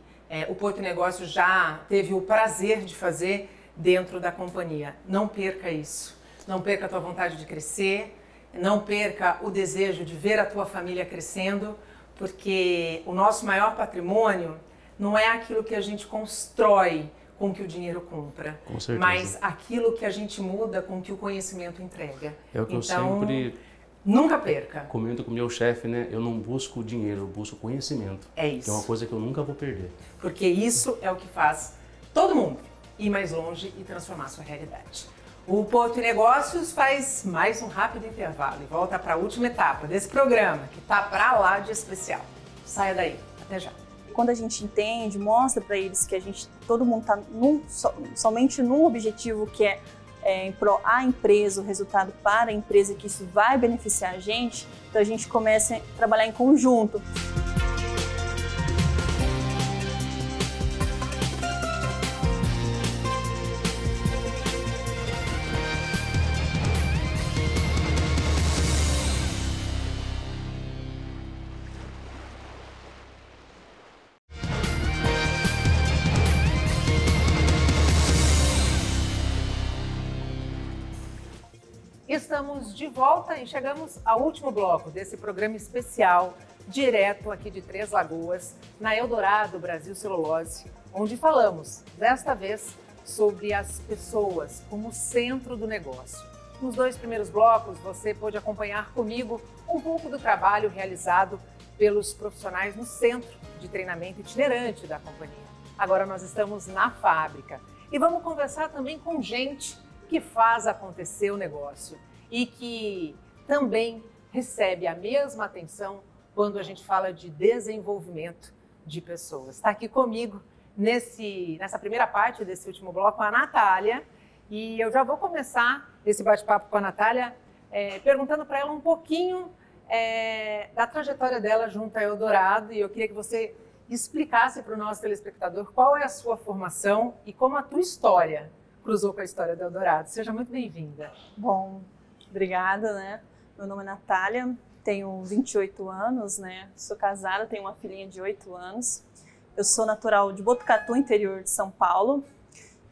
o Porto Negócio já teve o prazer de fazer dentro da companhia. Não perca isso. Não perca a tua vontade de crescer. Não perca o desejo de ver a tua família crescendo, porque o nosso maior patrimônio não é aquilo que a gente constrói com que o dinheiro compra, com certeza, mas aquilo que a gente muda com que o conhecimento entrega. É o que então, eu sempre nunca perca. Comento com o meu chefe, né? Eu não busco dinheiro, eu busco conhecimento. É isso. Que é uma coisa que eu nunca vou perder. Porque isso é o que faz todo mundo ir mais longe e transformar a sua realidade. O Porto Negócios faz mais um rápido intervalo e volta para a última etapa desse programa, que tá para lá de especial. Saia daí, até já. Quando a gente entende, mostra para eles que todo mundo está somente num objetivo que é em prol à empresa, o resultado para a empresa, que isso vai beneficiar a gente, então a gente começa a trabalhar em conjunto. Estamos de volta e chegamos ao último bloco desse programa especial, direto aqui de Três Lagoas, na Eldorado Brasil Celulose, onde falamos, desta vez, sobre as pessoas como centro do negócio. Nos 2 primeiros blocos, você pôde acompanhar comigo um pouco do trabalho realizado pelos profissionais no Centro de Treinamento Itinerante da companhia. Agora nós estamos na fábrica e vamos conversar também com gente que faz acontecer o negócio e que também recebe a mesma atenção quando a gente fala de desenvolvimento de pessoas. Está aqui comigo nessa primeira parte desse último bloco a Natália, e eu já vou começar esse bate-papo com a Natália perguntando para ela um pouquinho da trajetória dela junto a Eldorado, e eu queria que você explicasse para o nosso telespectador qual é a sua formação e como a tua história cruzou com a história da Eldorado. Seja muito bem-vinda. Bom, obrigada, né? Meu nome é Natália, tenho 28 anos, né? Sou casada, tenho uma filhinha de 8 anos. Eu sou natural de Botucatu, interior de São Paulo.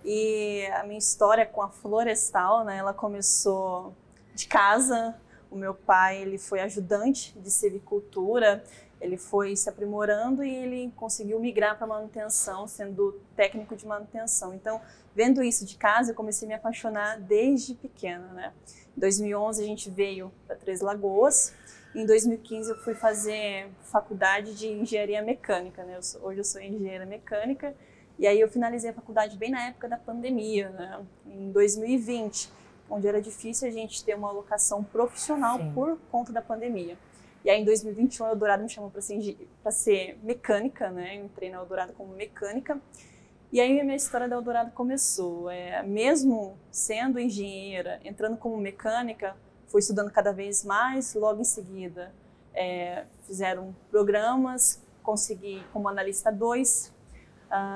E a minha história com a Florestal, né? Ela começou de casa. O meu pai, ele foi ajudante de silvicultura. Ele foi se aprimorando e ele conseguiu migrar para manutenção, sendo técnico de manutenção. Então, vendo isso de casa, eu comecei a me apaixonar desde pequena, né? Em 2011, a gente veio para Três Lagoas. Em 2015 eu fui fazer faculdade de engenharia mecânica, né? Hoje eu sou engenheira mecânica. E aí eu finalizei a faculdade bem na época da pandemia, né? Em 2020, onde era difícil a gente ter uma alocação profissional por conta da pandemia. E aí em 2021 a Eldorado me chamou para ser mecânica, né? Eu entrei na Eldorado como mecânica. E aí a minha história da Eldorado começou. Mesmo sendo engenheira, entrando como mecânica, fui estudando cada vez mais. Logo em seguida fizeram programas, consegui como analista 2.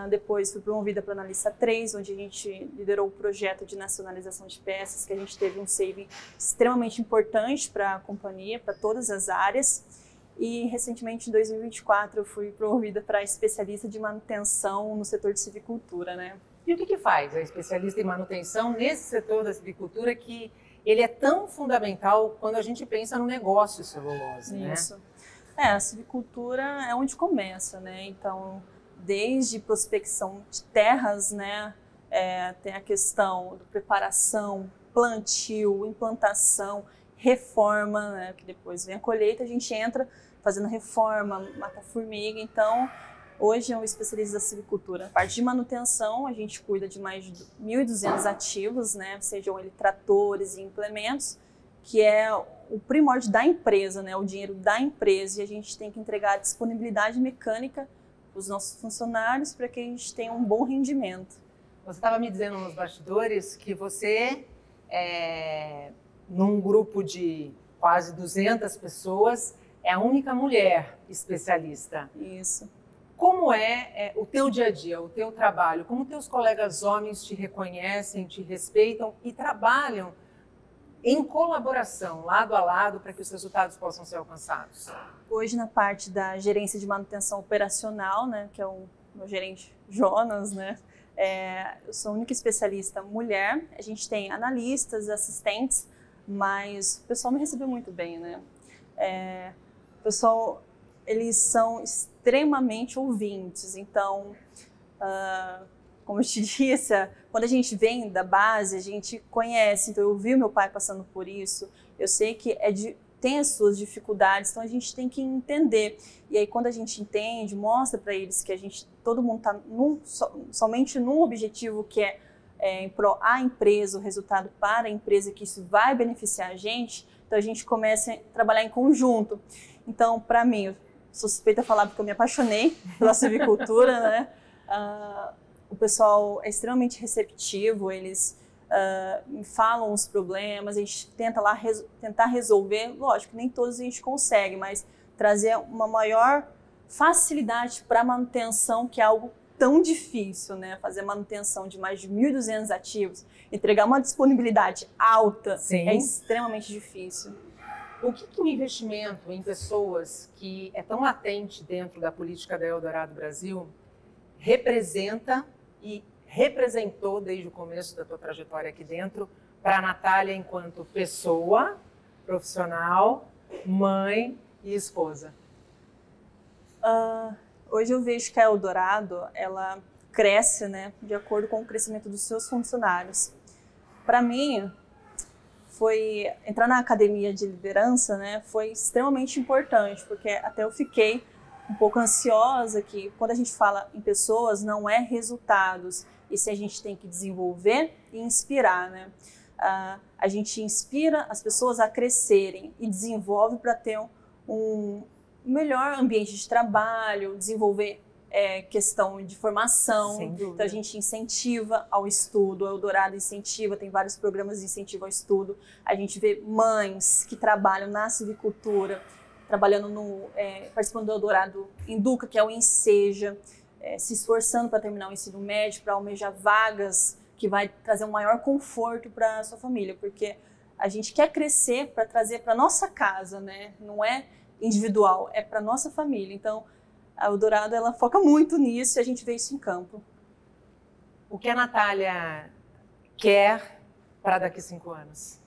Depois fui promovida para analista 3, onde a gente liderou o projeto de nacionalização de peças, que a gente teve um saving extremamente importante para a companhia, para todas as áreas. E recentemente, em 2024, eu fui promovida para especialista de manutenção no setor de civicultura, né? E o que faz a especialista em manutenção nesse setor da civicultura, que ele é tão fundamental quando a gente pensa no negócio celulose, né? Isso. A civicultura é onde começa, né? Então, desde prospecção de terras, né? Tem a questão da preparação, plantio, implantação, reforma, né? Que depois vem a colheita, a gente entra fazendo reforma, mata formiga. Então, hoje é um especialista da civicultura. A parte de manutenção, a gente cuida de mais de 1.200 ativos, né? Sejam eles tratores e implementos, que é o primórdio da empresa, né? O dinheiro da empresa, e a gente tem que entregar a disponibilidade mecânica para os nossos funcionários para que a gente tenha um bom rendimento. Você estava me dizendo nos bastidores que você, num grupo de quase 200 pessoas, é a única mulher especialista. Isso. Como é o teu dia a dia, o teu trabalho? Como teus colegas homens te reconhecem, te respeitam e trabalham em colaboração, lado a lado, para que os resultados possam ser alcançados? Hoje, na parte da gerência de manutenção operacional, né, que é o meu gerente Jonas, né, eu sou a única especialista mulher. A gente tem analistas, assistentes, mas o pessoal me recebeu muito bem, né? O pessoal, eles são extremamente ouvintes, então, como eu te disse, quando a gente vem da base, a gente conhece. Então, eu vi o meu pai passando por isso, eu sei que tem as suas dificuldades, então a gente tem que entender. E aí, quando a gente entende, mostra para eles que todo mundo está somente num objetivo, que é em prol a empresa, o resultado para a empresa, que isso vai beneficiar a gente, então a gente começa a trabalhar em conjunto. Então, para mim, eu sou suspeita a falar porque eu me apaixonei pela civicultura, né? O pessoal é extremamente receptivo, eles me falam os problemas, a gente tenta lá tentar resolver. Lógico, nem todos a gente consegue, mas trazer uma maior facilidade para a manutenção, que é algo tão difícil, né? Fazer manutenção de mais de 1.200 ativos, entregar uma disponibilidade alta, Sim. É extremamente difícil. O que o investimento em pessoas, que é tão latente dentro da política da Eldorado Brasil, representa e representou desde o começo da tua trajetória aqui dentro para a Natália enquanto pessoa, profissional, mãe e esposa? Hoje eu vejo que a Eldorado, ela cresce, né, de acordo com o crescimento dos seus funcionários. Para mim, entrar na academia de liderança, né, foi extremamente importante, porque até eu fiquei um pouco ansiosa, que quando a gente fala em pessoas, não é resultados, e se a gente tem que desenvolver e inspirar, né? A gente inspira as pessoas a crescerem e desenvolve para ter um melhor ambiente de trabalho, desenvolver questão de formação. Então a gente incentiva ao estudo, a Eldorado incentiva, tem vários programas de incentivo ao estudo. A gente vê mães que trabalham na civicultura, trabalhando participando do Eldorado Induca, que é o Enseja, se esforçando para terminar o ensino médio, para almejar vagas que vai trazer um maior conforto para a sua família, porque a gente quer crescer para trazer para nossa casa, né? Não é individual, é para nossa família. Então, a Eldorado, ela foca muito nisso e a gente vê isso em campo. O que a Natália quer para daqui 5 anos?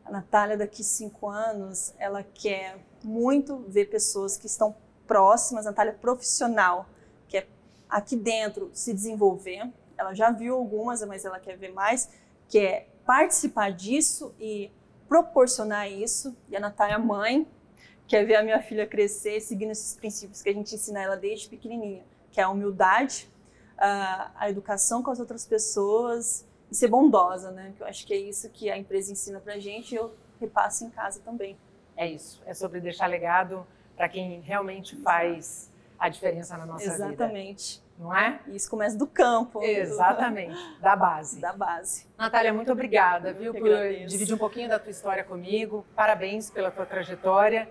A Natália, daqui 5 anos, ela quer muito ver pessoas que estão próximas, a Natália profissional, que é aqui dentro se desenvolver. Ela já viu algumas, mas ela quer ver mais, que é participar disso e proporcionar isso. E a Natália, mãe, quer ver a minha filha crescer seguindo esses princípios que a gente ensina ela desde pequenininha, que é a humildade, a educação com as outras pessoas e ser bondosa, né? Que eu acho que é isso que a empresa ensina pra gente e eu repasso em casa também. É isso, é sobre deixar legado para quem realmente faz a diferença na nossa vida. Exatamente. Não é? E isso começa do campo. Exatamente, da base. Da base. Natália, muito obrigada, viu, por agradeço. dividir um pouquinho da tua história comigo. Parabéns pela tua trajetória.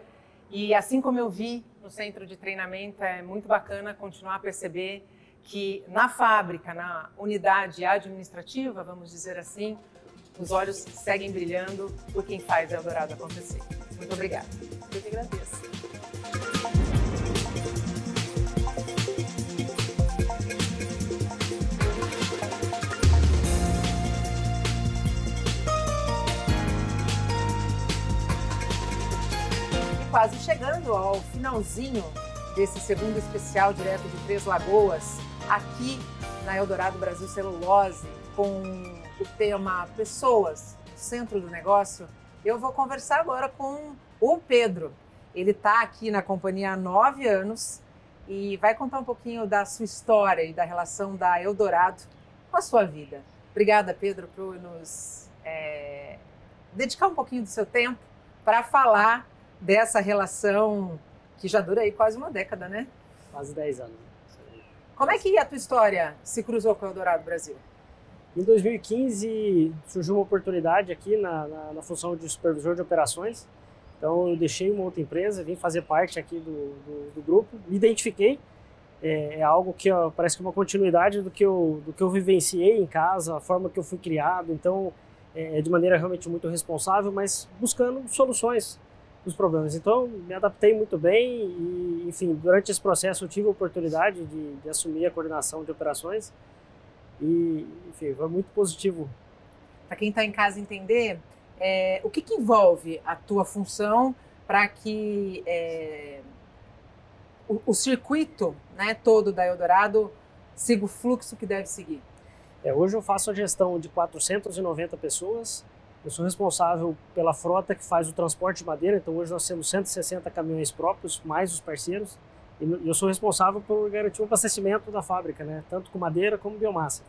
E assim como eu vi no centro de treinamento, é muito bacana continuar a perceber que na fábrica, na unidade administrativa, vamos dizer assim, os olhos seguem brilhando por quem faz a Eldorado acontecer. Muito obrigada. Eu que agradeço. Quase chegando ao finalzinho desse segundo especial direto de Três Lagoas, aqui na Eldorado Brasil Celulose, com o tema Pessoas, centro do negócio, eu vou conversar agora com o Pedro. Ele está aqui na companhia há 9 anos e vai contar um pouquinho da sua história e da relação da Eldorado com a sua vida. Obrigada, Pedro, por nos dedicar um pouquinho do seu tempo para falar dessa relação que já dura aí quase uma década, né? Quase 10 anos. Como é que a tua história se cruzou com o Eldorado Brasil? Em 2015 surgiu uma oportunidade aqui na função de supervisor de operações. Então eu deixei uma outra empresa, vim fazer parte aqui do grupo, me identifiquei. É algo que parece que é uma continuidade do que eu vivenciei em casa, a forma que eu fui criado. Então de maneira realmente muito responsável, mas buscando soluções dos problemas. Então, me adaptei muito bem e, enfim, durante esse processo eu tive a oportunidade de assumir a coordenação de operações e, enfim, foi muito positivo. Para quem está em casa entender, o que envolve a tua função para que o circuito, né, todo da Eldorado siga o fluxo que deve seguir? Hoje eu faço a gestão de 490 pessoas. Eu sou responsável pela frota que faz o transporte de madeira, então hoje nós temos 160 caminhões próprios, mais os parceiros, e eu sou responsável por garantir o abastecimento da fábrica, né? Tanto com madeira como biomassa.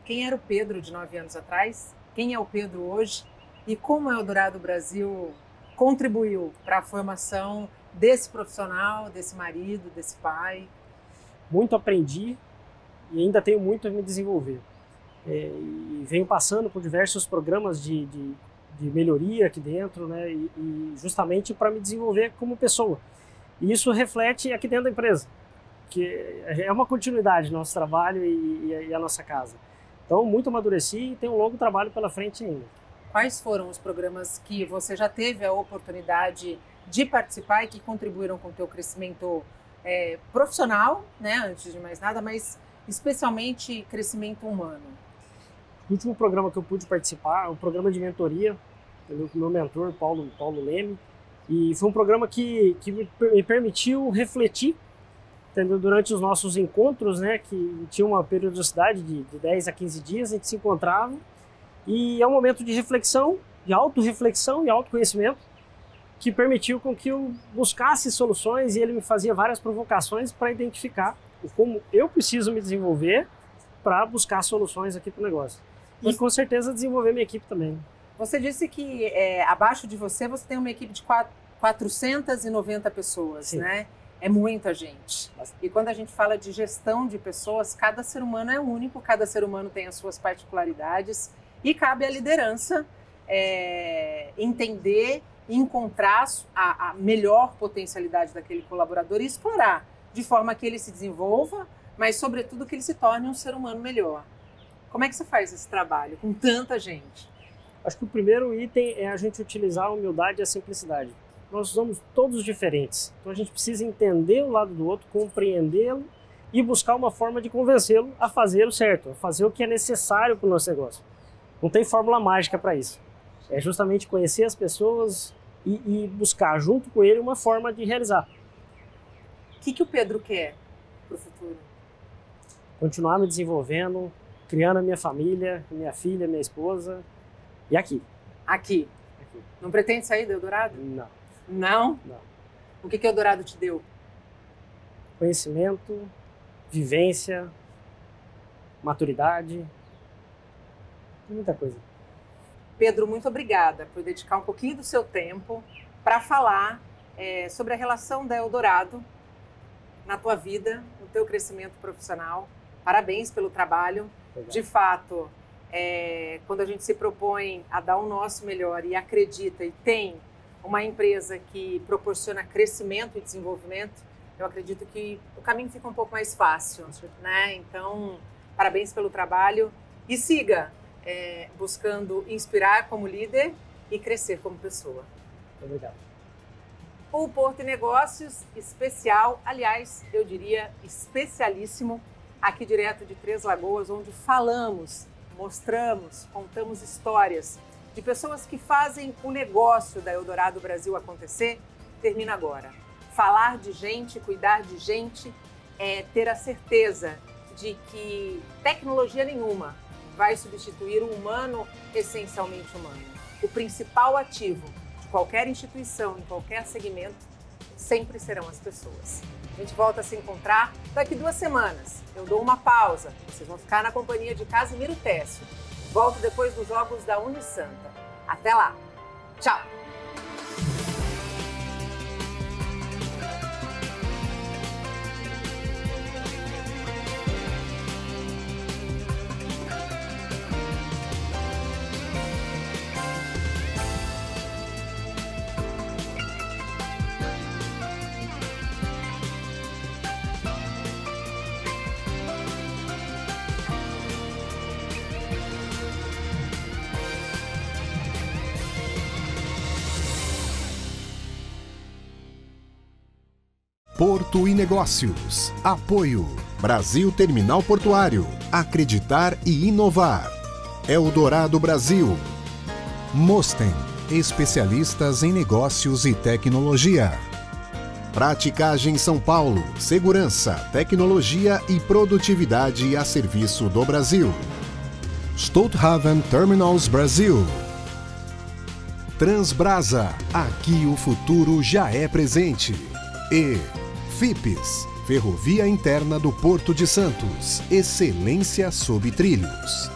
Quem era o Pedro de 9 anos atrás? Quem é o Pedro hoje? E como a Eldorado Brasil contribuiu para a formação desse profissional, desse marido, desse pai? Muito aprendi e ainda tenho muito a me desenvolver. E venho passando por diversos programas de melhoria aqui dentro, né, e justamente para me desenvolver como pessoa. E isso reflete aqui dentro da empresa, que é uma continuidade do nosso trabalho e a nossa casa. Então, muito amadureci e tenho um longo trabalho pela frente ainda. Quais foram os programas que você já teve a oportunidade de participar e que contribuíram com o teu crescimento profissional, né, antes de mais nada, mas especialmente crescimento humano? O último programa que eu pude participar é o programa de mentoria, pelo meu mentor, Paulo Leme, e foi um programa que me permitiu refletir, entendeu? Durante os nossos encontros, né, que tinha uma periodicidade de 10 a 15 dias, a gente se encontrava, e é um momento de reflexão, de autorreflexão e autoconhecimento, que permitiu com que eu buscasse soluções, e ele me fazia várias provocações para identificar como eu preciso me desenvolver para buscar soluções aqui para o negócio. E com certeza desenvolver minha equipe também. Você disse que abaixo de você tem uma equipe de 490 pessoas, Sim. Né? É muita gente. E quando a gente fala de gestão de pessoas, cada ser humano é único, cada ser humano tem as suas particularidades e cabe à liderança entender e encontrar a melhor potencialidade daquele colaborador e explorar, de forma que ele se desenvolva, mas sobretudo que ele se torne um ser humano melhor. Como é que você faz esse trabalho com tanta gente? Acho que o primeiro item é a gente utilizar a humildade e a simplicidade. Nós somos todos diferentes, então a gente precisa entender o lado do outro, compreendê-lo e buscar uma forma de convencê-lo a fazer o certo, a fazer o que é necessário para o nosso negócio. Não tem fórmula mágica para isso. É justamente conhecer as pessoas e buscar junto com ele uma forma de realizar. O que o Pedro quer para o futuro? Continuar me desenvolvendo, criando a minha família, minha filha, minha esposa e aqui. Aqui. tudo. Não pretende sair do Eldorado? Não. Não? Não. O que o Eldorado te deu? Conhecimento, vivência, maturidade, muita coisa. Pedro, muito obrigada por dedicar um pouquinho do seu tempo para falar sobre a relação da Eldorado na tua vida, no teu crescimento profissional. Parabéns pelo trabalho. Obrigado. De fato, quando a gente se propõe a dar o nosso melhor e acredita e tem uma empresa que proporciona crescimento e desenvolvimento, eu acredito que o caminho fica um pouco mais fácil, né? Então, parabéns pelo trabalho e siga buscando inspirar como líder e crescer como pessoa. Obrigado. O Porto e Negócios especial, aliás, eu diria especialíssimo, aqui direto de Três Lagoas, onde falamos, mostramos, contamos histórias de pessoas que fazem o negócio da Eldorado Brasil acontecer, termina agora. Falar de gente, cuidar de gente, é ter a certeza de que tecnologia nenhuma vai substituir o humano essencialmente humano. O principal ativo de qualquer instituição, em qualquer segmento, sempre serão as pessoas. A gente volta a se encontrar daqui 2 semanas. Eu dou uma pausa, vocês vão ficar na companhia de Casimiro Técio. Volto depois dos Jogos da Unisanta. Até lá. Tchau. Porto e Negócios. Apoio. Brasil Terminal Portuário. Acreditar e inovar. Eldorado Brasil. Mosten. Especialistas em negócios e tecnologia. Praticagem São Paulo. Segurança, tecnologia e produtividade a serviço do Brasil. Stolthaven Terminals Brasil. Transbrasa. Aqui o futuro já é presente. E FIPS, Ferrovia Interna do Porto de Santos. Excelência sob trilhos.